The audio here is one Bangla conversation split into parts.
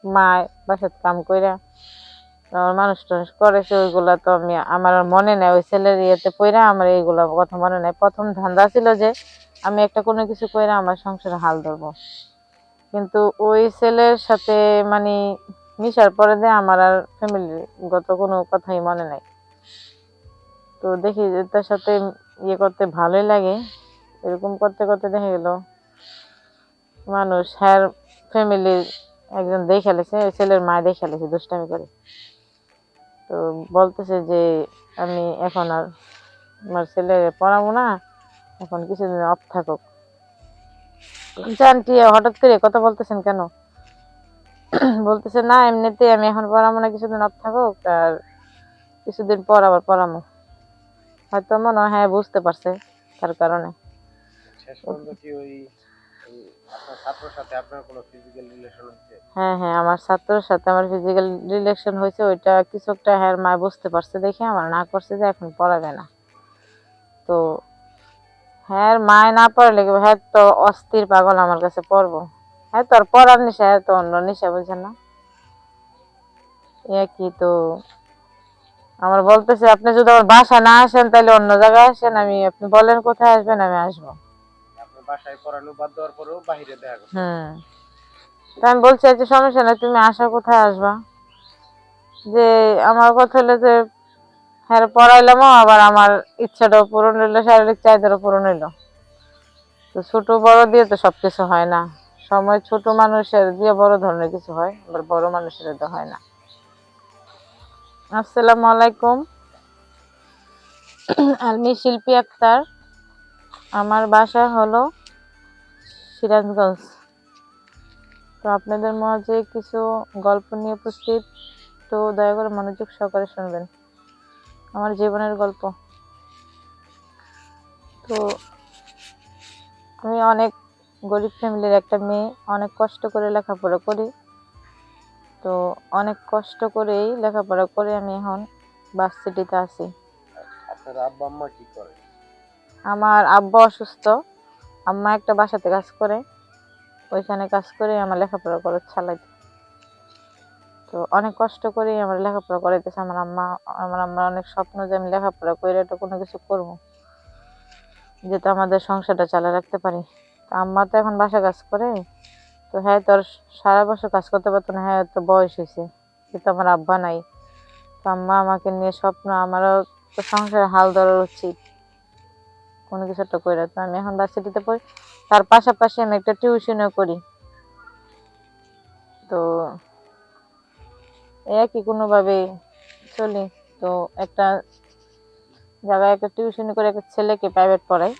মা বাসাত কাম কইরা মানুষ টানুষ করেছে, ওইগুলা তো আমি আমার আর মনে নাই। ওই ছেলের ইয়েতে পইরা আমার এইগুলা কথা মনে নাই। প্রথম ধান্দা ছিল যে আমি একটা কোনো কিছু কইরা আমার সংসারে হাল ধরবো, কিন্তু ওই ছেলের সাথে মানে মিশার পরে দিয়ে আমার আর ফ্যামিলিগত কোনো কথাই মনে নাই। তো দেখি যে তার সাথে ইয়ে করতে ভালোই লাগে, এরকম করতে করতে দেখা গেল মানুষ হ্যার ফ্যামিলির একজন দেখে লেছে, ওই ছেলের মা দেখে লেছে দুষ্টামি করে। তো বলতেছে যে আমি এখন আর আমার ছেলে পড়াবো না, এখন কিছুদিন অফ থাকুক। আন্টি হঠাৎ করে কথা বলতেছেন কেন? বলতেছে না এমনিতে আমি এখন পড়াবো না, কিছুদিন অফ থাকুক, আর কিছুদিন পর আবার পড়াবো। হয়তো মনে হয় হ্যাঁ বুঝতে পারছে তার কারণে। শেষ পর্যন্ত কি ওই আপনার ছাত্রর সাথে আপনার কোনো ফিজিক্যাল রিলেশন হয়েছে? হ্যাঁ হ্যাঁ, আমার ছাত্রের সাথে আমার ফিজিক্যাল রিলেশন হয়েছে। ওইটা কিছু একটা হ্যাঁ মা বুঝতে পারছে দেখে আমার না করছে যে এখন পড়াবে না। তো হ্যাঁ মায় না পড়লে হ্যাঁ তো অস্থির পাগল আমার কাছে পড়বো। হ্যাঁ তো আর পড়ার নেশা, হ্যাঁ তো অন্য নেশা বুঝেন না। কি তো আমার বলতেছে আপনি যদি আমার বাসা না আসেন তাহলে অন্য জায়গায় আসেন, আমি আপনি বলেন কোথায় আসবেন আমি আসবো। আপনার বাসায় পড়ানো বাদ দেওয়ার পরেও বাইরে দেখা করতে? তা আমি বলছি যে সমস্যা নেই, তুমি আসা কোথায় আসবা। যে আমার কথা হলো যে হ্যাঁ পড়াইলাম, আবার আমার ইচ্ছাটাও পূরণ হইলো, শারীরিক চাহিদারও পূরণ হইলো। তো ছোট বড় দিয়ে তো সবকিছু হয় না, সময় ছোট মানুষের দিয়ে বড় ধরনের কিছু হয়, আবার বড় মানুষের তো হয় না। আসসালামু আলাইকুম, আমি শিল্পী আক্তার। আমার বাসা হলো সিরাজগঞ্জ। তো আপনাদের মাঝে কিছু গল্প নিয়ে উপস্থিত, তো দয়া করে মনোযোগ সহকারে শুনবেন আমার জীবনের গল্প। তো আমি অনেক গরিব ফ্যামিলির একটা মেয়ে, অনেক কষ্ট করে লেখাপড়া করি। তো অনেক কষ্ট করেই লেখাপড়া করে আমি এখন ভার্সিটিতে আছি। আপনার আব্বা আম্মা কি করে? আমার আব্বা অসুস্থ, আম্মা একটা বাসাতে কাজ করে, ওইখানে কাজ করে আমার লেখাপড়া করে চালাই। তো অনেক কষ্ট করে আমার লেখাপড়া করাইতেছে আমার আম্মা। আমার আম্মার অনেক স্বপ্ন যে আমি লেখাপড়া করে একটা কোনো কিছু করবো, যাতে আমাদের সংসারটা চালিয়ে রাখতে পারি। তো আম্মা তো এখন বাসা কাজ করে, তো হ্যাঁ তোর সারা বছর কাজ করতে পারতো না, হ্যাঁ তো বয়স হয়েছে, কিন্তু আমার আব্বা নাই। তো আম্মা আমাকে নিয়ে স্বপ্ন, আমারও তো সংসারে হাল ধরা উচিত, কোনো কিছু একটা করে। তো আমি এখন ভার্সিটিতে পড়ি, তার পাশাপাশি আমি একটা টিউশনও করি। তো একই কোনোভাবে চলি। তো একটা জায়গায় একটা টিউশনি করে একটা ছেলেকে প্রাইভেট পড়াই।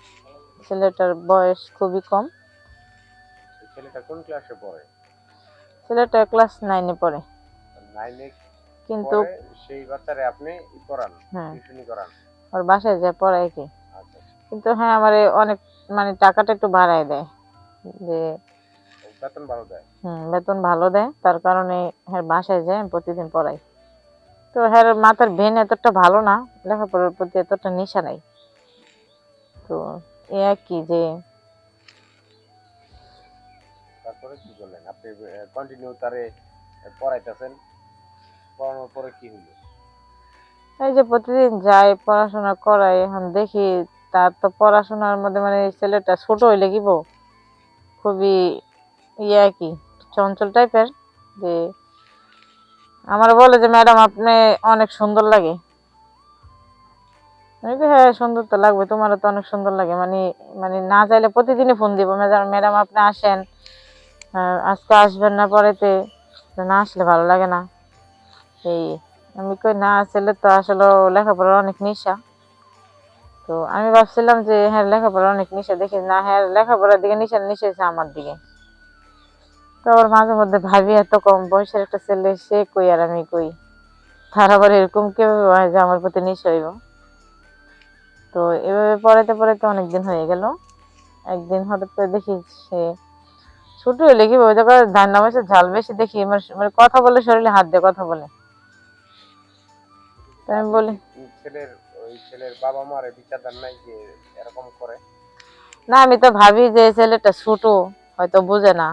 ছেলেটার বয়স খুবই কম। ছেলেটা কোন ক্লাসে পড়ে? ছেলেটা ক্লাস 9-এ পড়ে। 9-এ কিন্তু পড়ে? সেই বাচ্চারে আপনি পড়ান, হ্যাঁ টিউশনি করান? ওর বাসায় যায় পড়ায় কি। আচ্ছা, কিন্তু হ্যাঁ আমার অনেক মানে টাকাটা একটু বাড়ায় দেয়, যে বেতন ভালো দেয়? বেতন ভালো দেয়, তার কারণে হ্যাঁ বাসায় যায় আমি প্রতিদিন পড়াই। তো হ্যাঁ মাথার ভেন এতটা ভালো না, লেখাপড়ার প্রতি এতটা নেশা নাই। তো এ আর কি যে তারপরে কি করলেন আপনি? কন্টিনিউ তারে পড়াইতেছেন, পড়ানোর পরে কি হলো? এই যে প্রতিদিন যাই পড়াশোনা করাই, এখন দেখি তার তো পড়াশোনার মধ্যে মানে ছেলেটা ছোট হইলে কি খুবই ইয়ে আর কি চঞ্চল টাইপের। যে আমার বলে যে ম্যাডাম আপনি অনেক সুন্দর লাগে। আমি বলি, হ্যাঁ সুন্দর তো লাগবে, তোমারও তো অনেক সুন্দর লাগে। মানে মানে না চাইলে প্রতিদিনই ফোন দিব, ম্যাডাম ম্যাডাম আপনি আসেন, আজকে আসবেন না পরেতে, না আসলে ভালো লাগে না। এই আমি কই না, ছেলে তো আসলে লেখাপড়ার অনেক নেশা। তো আমি ভাবছিলাম যে হ্যাঁ লেখাপড়ার অনেক নেশা, দেখি না হ্যাঁ লেখাপড়ার দিকে নেশা নেশা হয়েছে আমার দিকে। তো আবার মাঝে মধ্যে ভাবি এত কম বয়সের একটা ছেলে, সে কই আর আমি কই, তার আবার এরকম কেউ হয় যে আমার প্রতি নেশা হইব। তো এভাবে পড়াইতে পড়াইতে অনেকদিন হয়ে গেল। একদিন হঠাৎ করে দেখি সে ছোট হইলে কি ওই জায়গায় ধান নামাইছে ঝাল বেশি, দেখি মানে কথা বলে শরীরে হাত দিয়ে কথা বলে। তো আমি আপনি বলি কি ওই ছেলের বাবা মারে বিচার দেন নাই যে এরকম করে? না, আমি তো ভাবি যে ছেলেটা ছোট, হয়তো বুঝে না,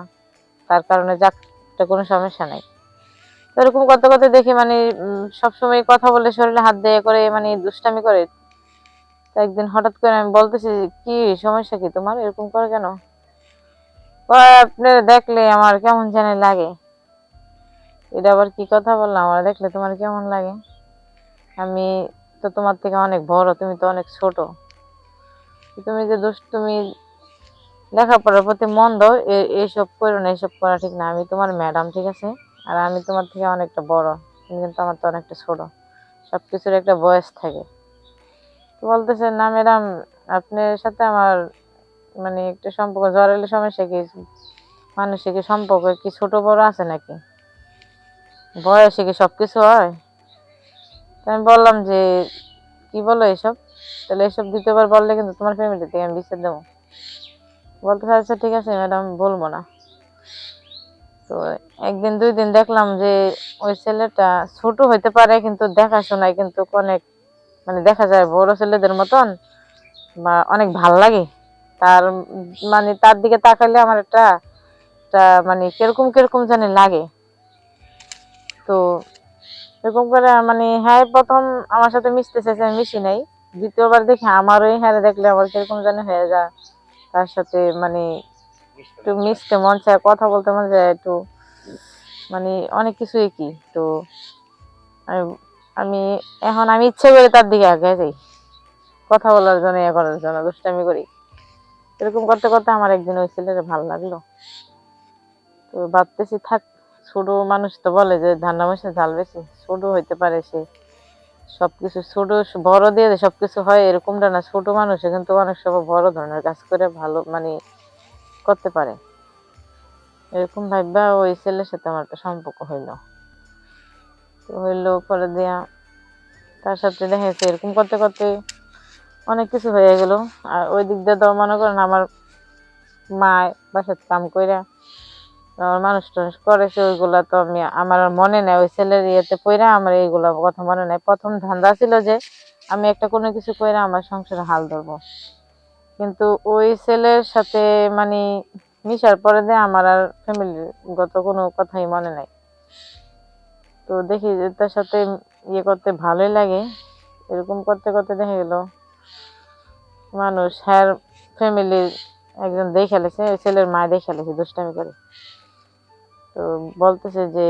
তার কারণে যাক, এটা কোনো সমস্যা নাই। এরকম করতে করতে দেখি মানে সবসময় কথা বলে শরীরে হাত দিয়ে করে মানে দুষ্টামি করে। তো একদিন হঠাৎ করে আমি বলতেছি, কি সমস্যা কি তোমার, এরকম করে কেন? আপনি দেখলে আমার কেমন জানি লাগে। এটা আবার কি কথা বললাম, আমার দেখলে তোমার কেমন লাগে? আমি তো তোমার থেকে অনেক বড়, তুমি তো অনেক ছোট। তুমি যে তুমি লেখাপড়ার প্রতি মন দাও, এইসব করো না, এইসব করা ঠিক না। আমি তোমার ম্যাডাম, ঠিক আছে? আর আমি তোমার থেকে অনেকটা বড়, তুমি কিন্তু আমার তো অনেকটা ছোট। সবকিছুর একটা বয়স থাকে। তো বলতেছে, না ম্যাডাম, আপনার সাথে আমার মানে একটা সম্পর্ক জড়ালে সমস্যা কি? মানুষের কি সম্পর্ক কি ছোট বড় আছে নাকি? বয়সে কি সবকিছু হয়? তো আমি বললাম যে, কি বলো এসব? তাহলে এসব দ্বিতীয়বার বললে কিন্তু তোমার ফ্যামিলি থেকে আমি বিচ্ছেদ দেবো। বলতে আচ্ছা ঠিক আছে ম্যাডাম, বলবো না। তো একদিন দুই দিন দেখলাম যে ওই ছেলেটা ছোট হইতে পারে কিন্তু দেখাশোনায় কিন্তু অনেক মানে দেখা যায় বড় ছেলেদের মতন, বা অনেক ভাল লাগে তার। মানে তার দিকে তাকালে আমার একটা একটা মানে কিরকম কিরকম জানি লাগে। তো এরকম করে মানে হ্যাঁ প্রথম আমার সাথে মিশতে চাইছে, আমি মিশি নাই। দ্বিতীয়বার দেখি আমারও হ্যাঁ দেখলে আবার কিরকম জানি হয়ে যায়। তার সাথে মানে মিশতে একটু মন চায়। মিশতে মন চায়, কথা বলতে মন চায় একটু, মানে অনেক কিছুই কি। তো আমি আমি এখন আমি ইচ্ছে করে তার দিকে আগে যাই, কথা বলার জন্য, ইয়ে করার জন্য, দুষ্টামি করি। এরকম করতে করতে আমার একদিন ওই ছেলের ভালো লাগলো। তো ভাবতেছি থাক, ছোট মানুষ তো বলে যে ধান্না মাসে ঝাল বেশি, ছোট হইতে পারে সে, সবকিছু ছোট বড় দিয়ে যে সবকিছু হয় এরকমটা না। ছোট মানুষে কিন্তু অনেক সময় বড় ধরনের কাজ করে ভালো মানে করতে পারে। এরকম ভাববা ওই ছেলের সাথে আমার একটা সম্পর্ক হইলো। তো হইলো পরে দিয়া তার সাথে দেখা যাচ্ছে এরকম করতে করতে অনেক কিছু হয়ে গেল। আর ওই দিক দিয়ে তো মনে করেন আমার মা বাসায় কাম কইরা আমার মানুষ টানুষ করেছে, ওইগুলা তো আমি আমার আর মনে নাই। ওই ছেলের ইয়েতে পইরা আমার এইগুলা কথা মনে নাই। প্রথম ধান্দা ছিল যে আমি একটা কোনো কিছু কইরা আমার সংসারে হাল ধরবো, কিন্তু ওই ছেলের সাথে মানে মিশার পরে দিয়ে আমার আর ফ্যামিলিগত কোনো কথাই মনে নাই। তো দেখি যে তার সাথে ইয়ে করতে ভালোই লাগে। এরকম করতে করতে দেখা গেল মানুষ হ্যার ফ্যামিলির একজন দেখে লেছে, ওই ছেলের মা দেখে লেছে দুষ্টামি করে। তো বলতেছে যে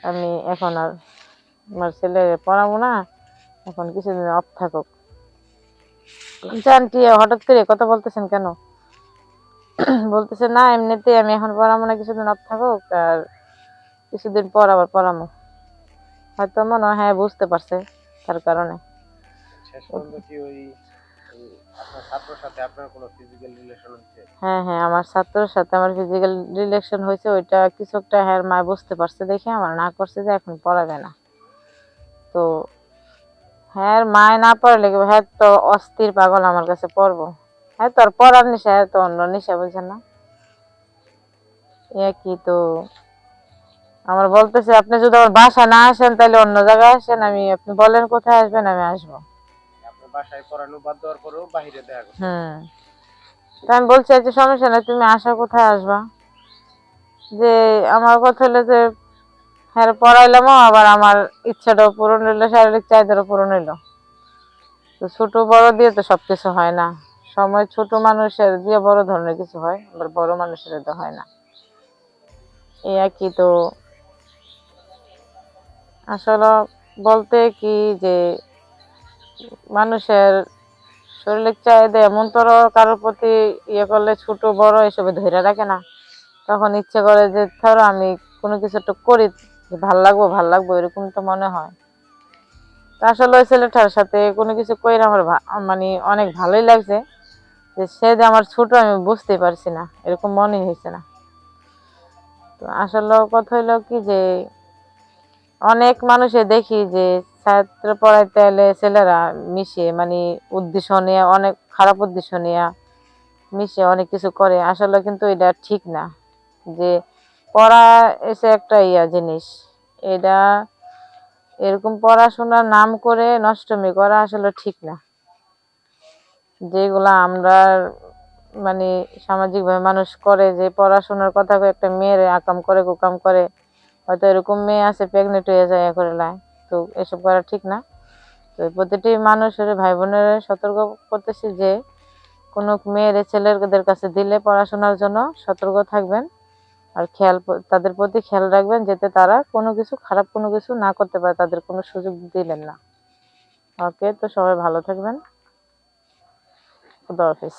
আমি এখন আর আমার ছেলে পড়াবো না, এখন কিছুদিন অফ থাকুক। আন্টি হঠাৎ করে কথা বলতেছেন কেন? বলতেছে না এমনিতে আমি এখন পড়াবো না, কিছুদিন অফ থাকুক, আর কিছুদিন পর আবার পড়াবো। হয়তো মনে হয় হ্যাঁ বুঝতে পারছে তার কারণে। শেষ পর্যন্ত কি ওই ওই আপনার ছাত্রর সাথে আপনার কোনো ফিজিক্যাল রিলেশন হচ্ছে? হ্যাঁ হ্যাঁ, আমার ছাত্রের সাথে আমার ফিজিক্যাল রিলেশন হয়েছে। ওইটা কিছু একটা হ্যাঁ মা বুঝতে পারছে দেখে আমার না করছে যে এখন পড়াবে না। তো হ্যাঁ মায় না পড়লে হ্যাঁ তো অস্থির পাগল আমার কাছে পড়বো। হ্যাঁ তো আর পড়ার নেশা, হ্যাঁ তো অন্য নেশা, বুঝছেন না? কি তো আমার বলতেছে, আপনি যদি আমার বাসা না আসেন তাহলে অন্য জায়গায় আসেন, আমি আপনি বলেন কোথায় আসবেন আমি আসবো। আপনার বাসায় পড়ানো বাদ দেওয়ার পরেও বাহিরে দেখা করতে হবে। হুম। তা আমি বলছি যে সমস্যা নেই, তুমি আসা কোথায় আসবা? যে আমার কথা হলো যে হ্যাঁ পড়াইলামও, আবার আমার ইচ্ছাটাও পূরণ হইলো, শারীরিক চাহিদারও পূরণ হইলো। তো ছোট বড় দিয়ে তো সবকিছু হয় না। সময় ছোট মানুষের দিয়ে বড় ধরনের কিছু হয়, আবার বড় মানুষের তো হয় না। এই আর কি। তো আসলে বলতে কি যে মানুষের শরীরের চাহিদা এমন তোর কারোর প্রতি ইয়ে করলে ছোট বড় এসবে ধরে রাখে না। তখন ইচ্ছে করে যে ধরো আমি কোনো কিছু একটা করি, যে ভাল লাগবো ভাল লাগবো, এরকম তো মনে হয়। তো আসলে ওই ছেলেটার সাথে কোনো কিছু কইরা আমার মানে অনেক ভালোই লাগছে। যে সে যে আমার ছোট আমি বুঝতেই পারছি না, এরকম মনে হয়েছে না। তো আসলে কথা হইলো কি যে অনেক মানুষে দেখি যে ছাত্র পড়াইতে এলে ছেলেরা মিশে মানে উদ্দেশ্য নিয়ে, অনেক খারাপ উদ্দেশ্য নিয়ে মিশে অনেক কিছু করে। আসলে কিন্তু এটা ঠিক না। যে পড়া এসে একটা জিনিস, এটা এরকম পড়াশোনার নাম করে নষ্টমী করা আসলে ঠিক না। যেগুলা আমরা মানে সামাজিক ভাবে মানুষ করে, যে পড়াশোনার কথা কয়ে একটা মেয়ের আকাম করে কুকাম করে, হয়তো এরকম মেয়ে আছে প্রেগনেন্ট হয়ে যায় করে লাই, তো এসব করা ঠিক না। তো প্রতিটি মানুষের ভাই বোনের সতর্ক করতেছি যে কোনো মেয়ের ছেলেদের কাছে দিলে পড়াশোনার জন্য সতর্ক থাকবেন, আর তাদের প্রতি খেয়াল রাখবেন যাতে তারা কোনো কিছু খারাপ কোনো কিছু না করতে পারে, তাদের কোনো সুযোগ দিলেন না। ওকে, তো সবাই ভালো থাকবেন। খুদা হাফিজ।